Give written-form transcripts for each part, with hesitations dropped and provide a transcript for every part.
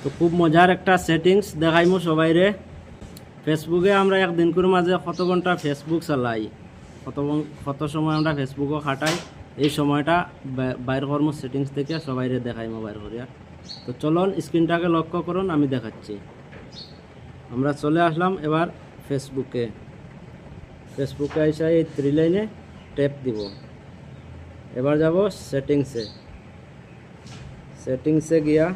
তো খুব মজার একটা সেটিংস দেখাইমু সবাইরে। ফেসবুকে আমরা একদিন করে মাঝে কত ঘন্টা ফেসবুক চালাই, কত সময় আমরা ফেসবুকও খাটাই, এই সময়টা বাইর কর্ম সেটিংস থেকে সবাইরে দেখাইমু বাইর করিয়া। তো চলুন স্ক্রিনটাকে লক্ষ্য করুন, আমি দেখাচ্ছি। আমরা চলে আসলাম এবার ফেসবুকে। ফেসবুকে এসে এই 3 লাইনে ট্যাপ দিব। এবার যাব সেটিংসে গিয়া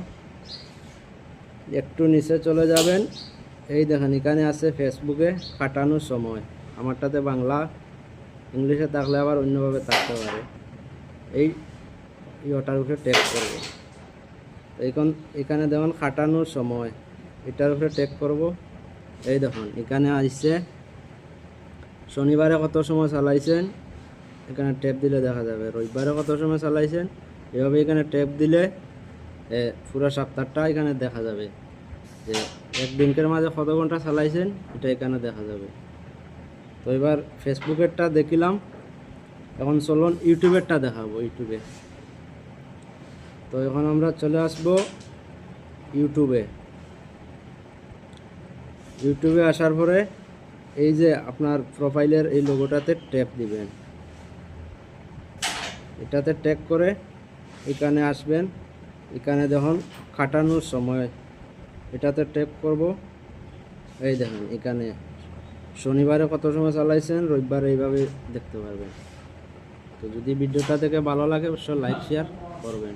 একটু নিচে চলে যাবেন। এই দেখেন এখানে আছে ফেসবুকে কাটানোর সময়। আমারটাতে বাংলা, ইংলিশে থাকলে আবার অন্যভাবে থাকতে পারে। এই ওটার উপরে ট্যাপ করব। এখন এখানে দেখুন কাটানোর সময়, এটার উপরে ট্যাপ করব। এই দেখুন এখানে আসছে শনিবারে কত সময় চালাইছেন, এখানে ট্যাপ দিলে দেখা যাবে। রবিবারে কত সময় চালাইছেন, এভাবে এখানে ট্যাপ দিলে পুরো সপ্তাহটা এখানে দেখা যাবে। যে একদিনকের মাঝে কত ঘন্টা চালাইছেন এটা এখানে দেখা যাবে। তো এবার ফেসবুকেরটা দেখিলাম, এখন চলুন ইউটিউবেরটা দেখাবো। তো এখন আমরা চলে আসবো ইউটিউবে আসার পরে এই যে আপনার প্রোফাইলের এই লোগোটাতে ট্যাপ দিবেন। এটাতে ট্যাপ করে এখানে আসবেন। এখানে দেখুন কাটানোর সময়, এটাতে ট্যাপ করব। এই দেখেন এখানে শনিবারে কত সময় চালাইছেন, রবিবারে এইভাবে দেখতে পারবেন। তো যদি ভিডিওটা থেকে ভালো লাগে অবশ্যই লাইক শেয়ার করবেন।